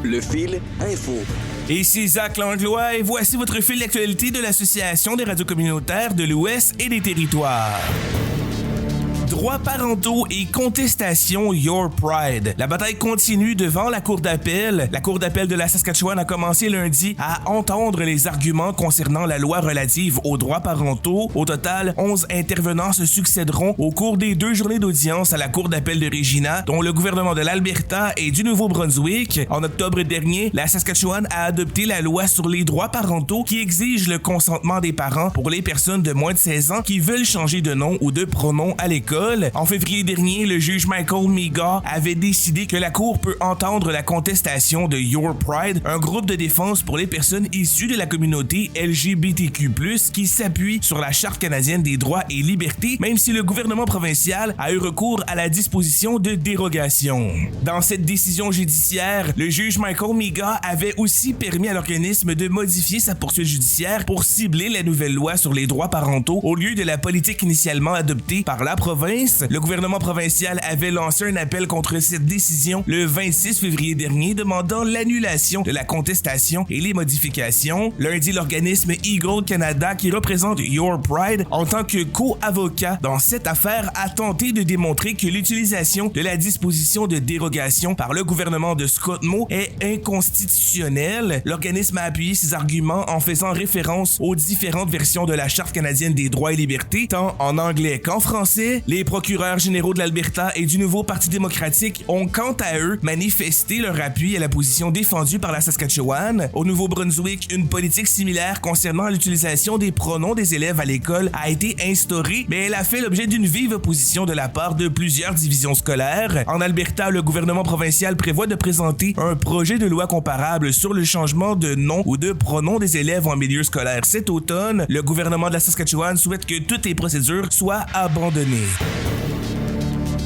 Le fil info. Ici Zach Langlois et voici votre fil d'actualité de l'Association des radios communautaires de l'Ouest et des Territoires. Droits parentaux et contestation Your Pride. La bataille continue devant la Cour d'appel. La Cour d'appel de la Saskatchewan a commencé lundi à entendre les arguments concernant la loi relative aux droits parentaux. Au total, 11 intervenants se succéderont au cours des 2 journées d'audience à la Cour d'appel de Regina, dont le gouvernement de l'Alberta et du Nouveau-Brunswick. En octobre dernier, la Saskatchewan a adopté la loi sur les droits parentaux qui exige le consentement des parents pour les personnes de moins de 16 ans qui veulent changer de nom ou de pronom à l'école. En février dernier, le juge Michael Meagher avait décidé que la Cour peut entendre la contestation de Your Pride, un groupe de défense pour les personnes issues de la communauté LGBTQ+, qui s'appuie sur la Charte canadienne des droits et libertés, même si le gouvernement provincial a eu recours à la disposition de dérogation. Dans cette décision judiciaire, le juge Michael Meagher avait aussi permis à l'organisme de modifier sa poursuite judiciaire pour cibler la nouvelle loi sur les droits parentaux au lieu de la politique initialement adoptée par la province. Le gouvernement provincial avait lancé un appel contre cette décision le 26 février dernier, demandant l'annulation de la contestation et les modifications. Lundi, l'organisme Eagle Canada, qui représente Your Pride en tant que co-avocat dans cette affaire, a tenté de démontrer que l'utilisation de la disposition de dérogation par le gouvernement de Scott Moe est inconstitutionnelle. L'organisme a appuyé ses arguments en faisant référence aux différentes versions de la Charte canadienne des droits et libertés, tant en anglais qu'en français. Les procureurs généraux de l'Alberta et du Nouveau Parti démocratique ont quant à eux manifesté leur appui à la position défendue par la Saskatchewan. Au Nouveau-Brunswick, une politique similaire concernant l'utilisation des pronoms des élèves à l'école a été instaurée, mais elle a fait l'objet d'une vive opposition de la part de plusieurs divisions scolaires. En Alberta, le gouvernement provincial prévoit de présenter un projet de loi comparable sur le changement de nom ou de pronom des élèves en milieu scolaire cet automne. Le gouvernement de la Saskatchewan souhaite que toutes les procédures soient abandonnées.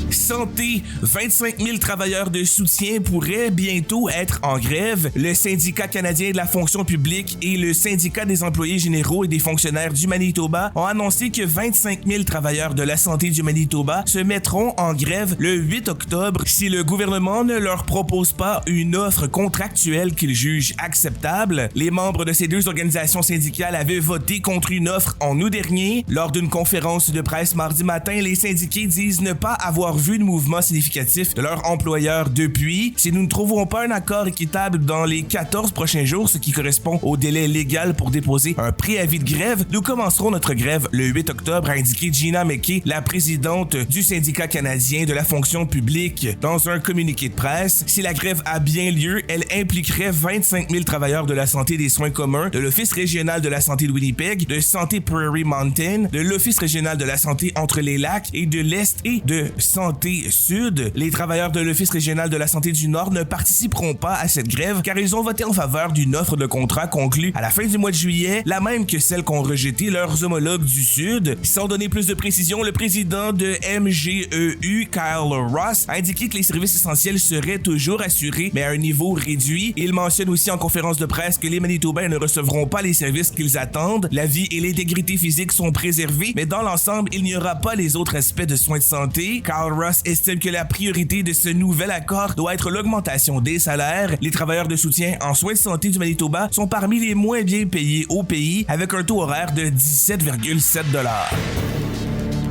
Santé, 25 000 travailleurs de soutien pourraient bientôt être en grève. Le syndicat canadien de la fonction publique et le syndicat des employés généraux et des fonctionnaires du Manitoba ont annoncé que 25 000 travailleurs de la santé du Manitoba se mettront en grève le 8 octobre si le gouvernement ne leur propose pas une offre contractuelle qu'ils jugent acceptable. Les membres de ces 2 organisations syndicales avaient voté contre une offre en août dernier. Lors d'une conférence de presse mardi matin, les syndiqués disent ne pas avoir vu de mouvement significatif de leur employeur depuis. Si nous ne trouverons pas un accord équitable dans les 14 prochains jours, ce qui correspond au délai légal pour déposer un préavis de grève, nous commencerons notre grève le 8 octobre, a indiqué Gina McKay, la présidente du syndicat canadien de la fonction publique. Dans un communiqué de presse, si la grève a bien lieu, elle impliquerait 25 000 travailleurs de la santé des soins communs, de l'Office régional de la santé de Winnipeg, de Santé Prairie Mountain, de l'Office régional de la santé entre les lacs et de l'Est et de Santé Sud. Les travailleurs de l'Office régional de la santé du Nord ne participeront pas à cette grève car ils ont voté en faveur d'une offre de contrat conclue à la fin du mois de juillet, la même que celle qu'ont rejeté leurs homologues du Sud. Sans donner plus de précision, le président de MGEU, Kyle Ross, a indiqué que les services essentiels seraient toujours assurés, mais à un niveau réduit. Il mentionne aussi en conférence de presse que les Manitobains ne recevront pas les services qu'ils attendent. La vie et l'intégrité physique sont préservées, mais dans l'ensemble, il n'y aura pas les autres aspects de soins de santé. Kyle Ross estime que la priorité de ce nouvel accord doit être l'augmentation des salaires. Les travailleurs de soutien en soins de santé du Manitoba sont parmi les moins bien payés au pays, avec un taux horaire de 17,7 $.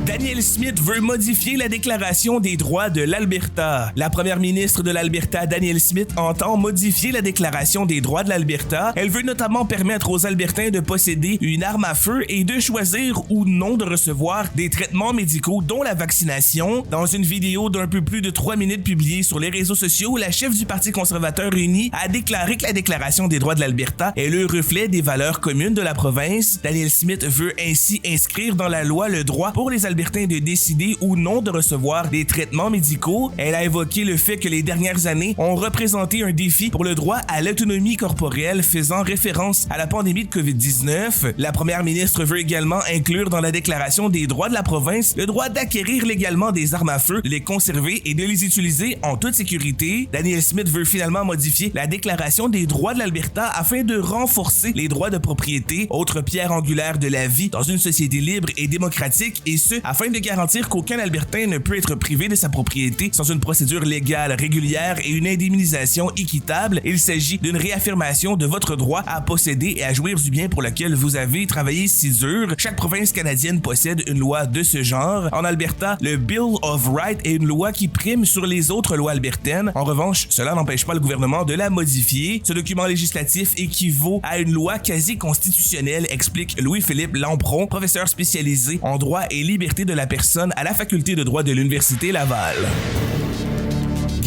Danielle Smith veut modifier la Déclaration des droits de l'Alberta. La première ministre de l'Alberta, Danielle Smith, entend modifier la Déclaration des droits de l'Alberta. Elle veut notamment permettre aux Albertains de posséder une arme à feu et de choisir ou non de recevoir des traitements médicaux, dont la vaccination. Dans une vidéo d'un peu plus de 3 minutes publiée sur les réseaux sociaux, la chef du Parti conservateur uni a déclaré que la Déclaration des droits de l'Alberta est le reflet des valeurs communes de la province. Danielle Smith veut ainsi inscrire dans la loi le droit pour les Albertains de décider ou non de recevoir des traitements médicaux. Elle a évoqué le fait que les dernières années ont représenté un défi pour le droit à l'autonomie corporelle, faisant référence à la pandémie de COVID-19. La première ministre veut également inclure dans la Déclaration des droits de la province le droit d'acquérir légalement des armes à feu, de les conserver et de les utiliser en toute sécurité. Danielle Smith veut finalement modifier la Déclaration des droits de l'Alberta afin de renforcer les droits de propriété, autre pierre angulaire de la vie dans une société libre et démocratique, et ce, afin de garantir qu'aucun Albertain ne peut être privé de sa propriété sans une procédure légale régulière et une indemnisation équitable. Il s'agit d'une réaffirmation de votre droit à posséder et à jouir du bien pour lequel vous avez travaillé si dur. Chaque province canadienne possède une loi de ce genre. En Alberta, le Bill of Rights est une loi qui prime sur les autres lois albertaines. En revanche, cela n'empêche pas le gouvernement de la modifier. Ce document législatif équivaut à une loi quasi constitutionnelle, explique Louis-Philippe Lampron, professeur spécialisé en droit et liberté de la personne à la faculté de droit de l'Université Laval.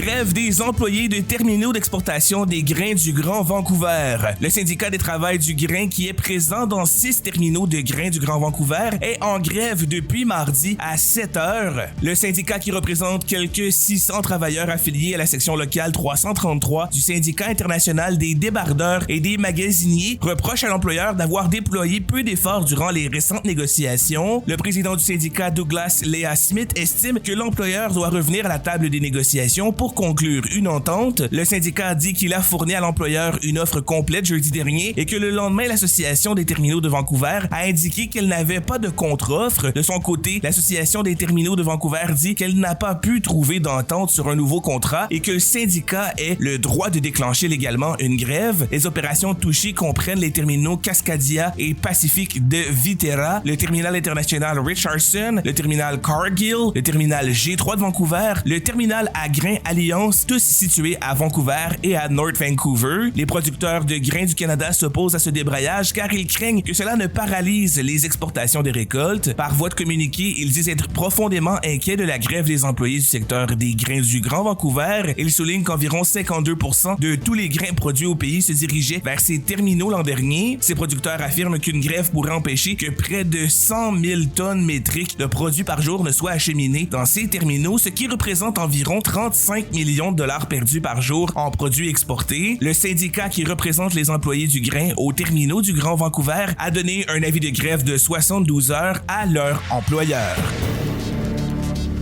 Grève des employés de terminaux d'exportation des grains du Grand Vancouver. Le syndicat des travailleurs du grain, qui est présent dans 6 terminaux de grains du Grand Vancouver, est en grève depuis mardi à 7 heures. Le syndicat, qui représente quelques 600 travailleurs affiliés à la section locale 333 du syndicat international des débardeurs et des magasiniers, reproche à l'employeur d'avoir déployé peu d'efforts durant les récentes négociations. Le président du syndicat, Douglas Lea Smith, estime que l'employeur doit revenir à la table des négociations pour conclure une entente. Le syndicat a dit qu'il a fourni à l'employeur une offre complète jeudi dernier et que le lendemain, l'Association des terminaux de Vancouver a indiqué qu'elle n'avait pas de contre-offre. De son côté, l'Association des terminaux de Vancouver dit qu'elle n'a pas pu trouver d'entente sur un nouveau contrat et que le syndicat ait le droit de déclencher légalement une grève. Les opérations touchées comprennent les terminaux Cascadia et Pacific de Viterra, le terminal international Richardson, le terminal Cargill, le terminal G3 de Vancouver, le terminal à grains Alliance, tous situés à Vancouver et à North Vancouver. Les producteurs de grains du Canada s'opposent à ce débrayage car ils craignent que cela ne paralyse les exportations des récoltes. Par voie de communiqué, ils disent être profondément inquiets de la grève des employés du secteur des grains du Grand Vancouver. Ils soulignent qu'environ 52% de tous les grains produits au pays se dirigeaient vers ces terminaux l'an dernier. Ces producteurs affirment qu'une grève pourrait empêcher que près de 100 000 tonnes métriques de produits par jour ne soient acheminées dans ces terminaux, ce qui représente environ 35 millions de dollars perdus par jour en produits exportés. Le syndicat, qui représente les employés du grain aux terminaux du Grand Vancouver, a donné un avis de grève de 72 heures à leur employeur.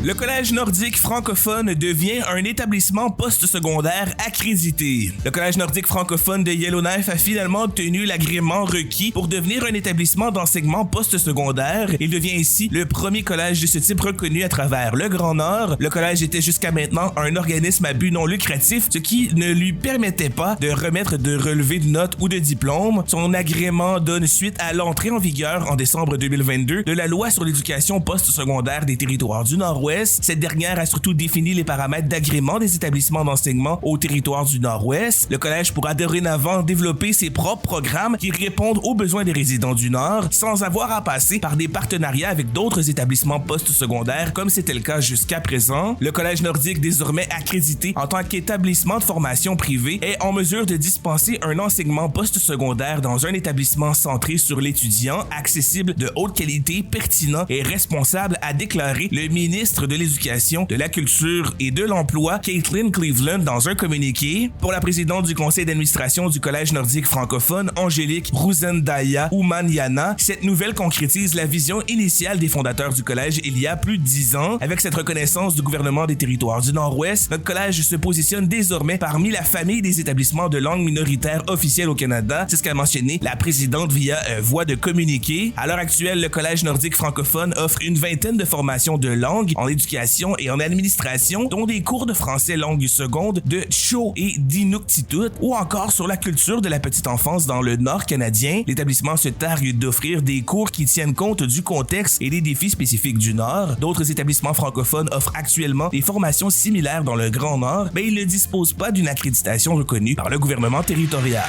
Le Collège nordique francophone devient un établissement postsecondaire accrédité. Le Collège nordique francophone de Yellowknife a finalement obtenu l'agrément requis pour devenir un établissement d'enseignement postsecondaire. Il devient ainsi le premier collège de ce type reconnu à travers le Grand Nord. Le collège était jusqu'à maintenant un organisme à but non lucratif, ce qui ne lui permettait pas de remettre de relevés de notes ou de diplômes. Son agrément donne suite à l'entrée en vigueur en décembre 2022 de la loi sur l'éducation postsecondaire des territoires du Nord-Ouest. Cette dernière a surtout défini les paramètres d'agrément des établissements d'enseignement au territoire du Nord-Ouest. Le collège pourra dorénavant développer ses propres programmes qui répondent aux besoins des résidents du Nord sans avoir à passer par des partenariats avec d'autres établissements postsecondaires comme c'était le cas jusqu'à présent. Le Collège nordique, désormais accrédité en tant qu'établissement de formation privé, est en mesure de dispenser un enseignement postsecondaire dans un établissement centré sur l'étudiant, accessible, de haute qualité, pertinent et responsable, a déclaré le ministre de l'Éducation, de la Culture et de l'Emploi, Caitlin Cleveland, dans un communiqué. Pour la présidente du conseil d'administration du Collège nordique francophone, Angélique Ruzendaya Oumaniana, cette nouvelle concrétise la vision initiale des fondateurs du collège il y a plus de 10 ans. Avec cette reconnaissance du gouvernement des territoires du Nord-Ouest, notre collège se positionne désormais parmi la famille des établissements de langue minoritaire officiels au Canada. C'est ce qu'a mentionné la présidente via voie de communiqué. À l'heure actuelle, le Collège nordique francophone offre une vingtaine de formations de langue en éducation et en administration, dont des cours de français langue seconde, de Tcho et d'Inuktitut, ou encore sur la culture de la petite enfance dans le Nord canadien. L'établissement se targue d'offrir des cours qui tiennent compte du contexte et des défis spécifiques du Nord. D'autres établissements francophones offrent actuellement des formations similaires dans le Grand Nord, mais ils ne disposent pas d'une accréditation reconnue par le gouvernement territorial.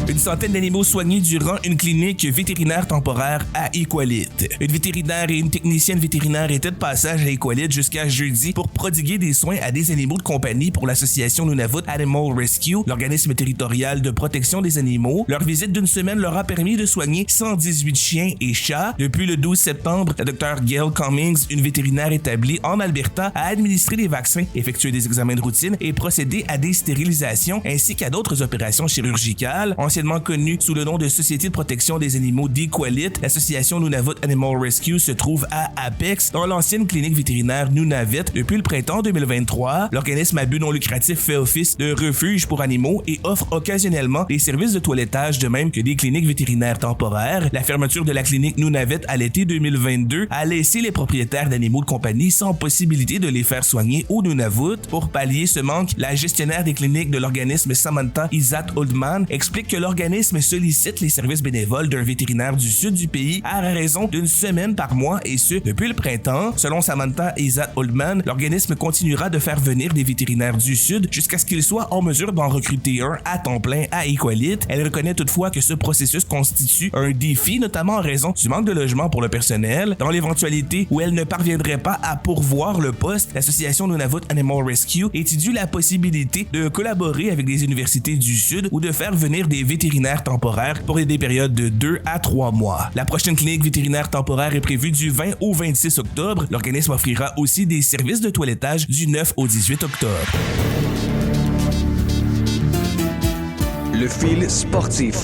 Une centaine d'animaux soignés durant une clinique vétérinaire temporaire à Iqaluit. Une vétérinaire et une technicienne vétérinaire étaient de passage à Iqaluit jusqu'à jeudi pour prodiguer des soins à des animaux de compagnie pour l'association Nunavut Animal Rescue, l'organisme territorial de protection des animaux. Leur visite d'une semaine leur a permis de soigner 118 chiens et chats. Depuis le 12 septembre, la Dr. Gail Cummings, une vétérinaire établie en Alberta, a administré des vaccins, effectué des examens de routine et procédé à des stérilisations ainsi qu'à d'autres opérations chirurgicales. En anciennement connue sous le nom de Société de protection des animaux d'Iqaluit, l'association Nunavut Animal Rescue se trouve à Apex, dans l'ancienne clinique vétérinaire Nunavut. Depuis le printemps 2023, l'organisme à but non lucratif fait office de refuge pour animaux et offre occasionnellement des services de toilettage de même que des cliniques vétérinaires temporaires. La fermeture de la clinique Nunavut à l'été 2022 a laissé les propriétaires d'animaux de compagnie sans possibilité de les faire soigner au Nunavut. Pour pallier ce manque, la gestionnaire des cliniques de l'organisme Samantha Izat-Oldman explique que l'organisme sollicite les services bénévoles d'un vétérinaire du sud du pays à raison d'une semaine par mois et ce, depuis le printemps. Selon Samantha Izat-Oldman, l'organisme continuera de faire venir des vétérinaires du sud jusqu'à ce qu'ils soient en mesure d'en recruter un à temps plein à Iqaluit. Elle reconnaît toutefois que ce processus constitue un défi, notamment en raison du manque de logement pour le personnel. Dans l'éventualité où elle ne parviendrait pas à pourvoir le poste, l'association Nunavut Animal Rescue étudie la possibilité de collaborer avec des universités du Sud ou de faire venir des vétérinaires temporaires pour des périodes de 2 à 3 mois. La prochaine clinique vétérinaire temporaire est prévue du 20 au 26 octobre. L'organisme offrira aussi des services de toilettage du 9 au 18 octobre. Le fil sportif.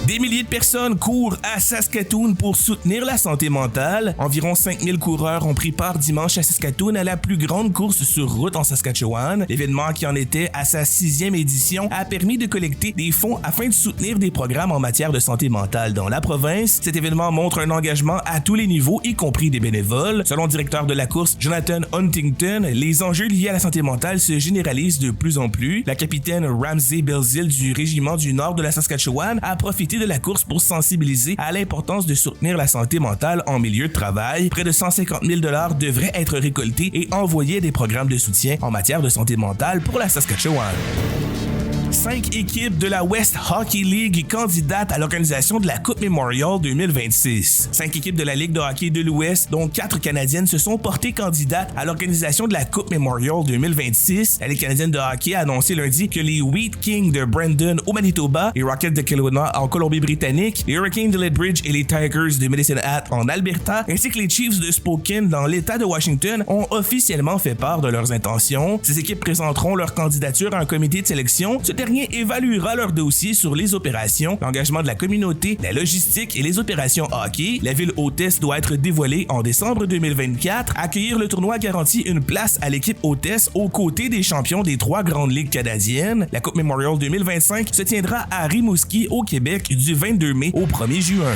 Des milliers de personnes courent à Saskatoon pour soutenir la santé mentale. Environ 5000 coureurs ont pris part dimanche à Saskatoon à la plus grande course sur route en Saskatchewan. L'événement, qui en était à sa 6e édition, a permis de collecter des fonds afin de soutenir des programmes en matière de santé mentale dans la province. Cet événement montre un engagement à tous les niveaux, y compris des bénévoles. Selon le directeur de la course, Jonathan Huntington, les enjeux liés à la santé mentale se généralisent de plus en plus. La capitaine Ramsey Belzile du régiment du nord de la Saskatchewan a profité de la course pour sensibiliser à l'importance de soutenir la santé mentale en milieu de travail. Près de 150 000 $ devraient être récoltés et envoyés à des programmes de soutien en matière de santé mentale pour la Saskatchewan. 5 équipes de la West Hockey League candidatent à l'organisation de la Coupe Memorial 2026. 5 équipes de la Ligue de hockey de l'Ouest, dont 4 canadiennes, se sont portées candidates à l'organisation de la Coupe Memorial 2026. La Ligue canadienne de hockey a annoncé lundi que les Wheat Kings de Brandon au Manitoba, les Rockets de Kelowna en Colombie-Britannique, les Hurricanes de Lethbridge et les Tigers de Medicine Hat en Alberta, ainsi que les Chiefs de Spokane dans l'État de Washington ont officiellement fait part de leurs intentions. Ces équipes présenteront leur candidature à un comité de sélection. Ce dernier évaluera leur dossier sur les opérations, l'engagement de la communauté, la logistique et les opérations hockey. La ville hôtesse doit être dévoilée en décembre 2024. Accueillir le tournoi garantit une place à l'équipe hôtesse aux côtés des champions des 3 grandes ligues canadiennes. La Coupe Memorial 2025 se tiendra à Rimouski, au Québec, du 22 mai au 1er juin.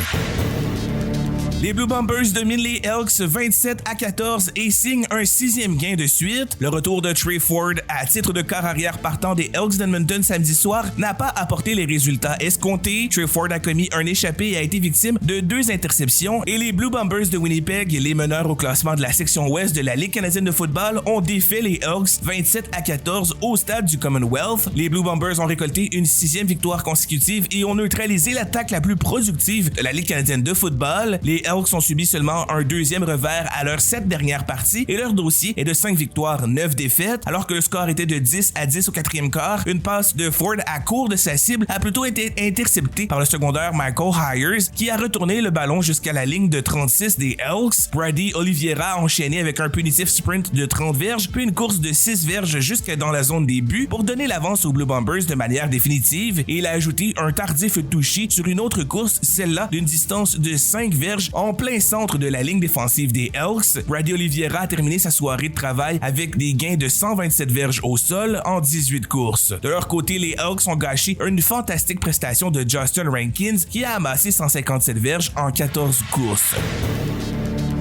Les Blue Bombers dominent les Elks 27-14 et signent un 6e gain de suite. Le retour de Trey Ford à titre de corps arrière partant des Elks d'Edmonton samedi soir n'a pas apporté les résultats escomptés. Trey Ford a commis un échappé et a été victime de 2 interceptions et les Blue Bombers de Winnipeg, les meneurs au classement de la section ouest de la Ligue canadienne de football, ont défait les Elks 27-14 au stade du Commonwealth. Les Blue Bombers ont récolté une 6e victoire consécutive et ont neutralisé l'attaque la plus productive de la Ligue canadienne de football. Les Elks ont subi seulement un 2e revers à leurs 7 dernières parties et leur dossier est de 5 victoires, 9 défaites. Alors que le score était de 10-10 au 4e quart, une passe de Ford à court de sa cible a plutôt été interceptée par le secondaire Michael Hyers qui a retourné le ballon jusqu'à la ligne de 36 des Elks. Brady Oliveira a enchaîné avec un punitif sprint de 30 verges puis une course de 6 verges jusque dans la zone des buts pour donner l'avance aux Blue Bombers de manière définitive et il a ajouté un tardif touché sur une autre course, celle-là d'une distance de 5 verges en plein centre de la ligne défensive des Elks. Brady Oliveira a terminé sa soirée de travail avec des gains de 127 verges au sol en 18 courses. De leur côté, les Elks ont gâché une fantastique prestation de Justin Rankins qui a amassé 157 verges en 14 courses.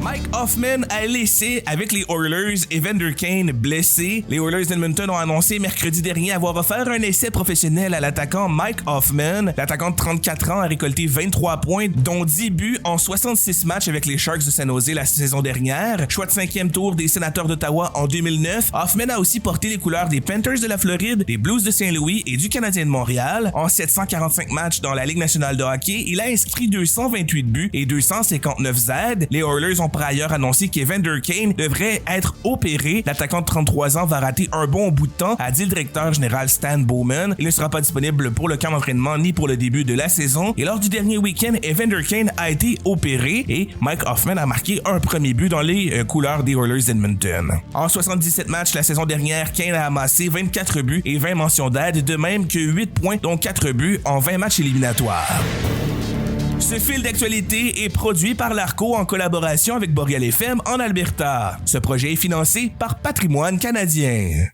Mike Hoffman a laissé avec les Oilers Evander Kane blessé. Les Oilers d'Edmonton ont annoncé mercredi dernier avoir offert un essai professionnel à l'attaquant Mike Hoffman. L'attaquant de 34 ans a récolté 23 points, dont 10 buts en 66 matchs avec les Sharks de San Jose la saison dernière. Choix de 5e tour des Sénateurs d'Ottawa en 2009, Hoffman a aussi porté les couleurs des Panthers de la Floride, des Blues de Saint-Louis et du Canadien de Montréal. En 745 matchs dans la Ligue nationale de hockey, il a inscrit 228 buts et 259 aides. Les Oilers ont par aura ailleurs annoncé qu'Evander Kane devrait être opéré. L'attaquant de 33 ans va rater un bon bout de temps, a dit le directeur général Stan Bowman. Il ne sera pas disponible pour le camp d'entraînement ni pour le début de la saison. Et lors du dernier week-end, Evander Kane a été opéré et Mike Hoffman a marqué un premier but dans les couleurs des Oilers d'Edmonton. En 77 matchs la saison dernière, Kane a amassé 24 buts et 20 mentions d'aide, de même que 8 points, dont 4 buts en 20 matchs éliminatoires. Ce fil d'actualité est produit par l'Arco en collaboration avec Boreal FM en Alberta. Ce projet est financé par Patrimoine canadien.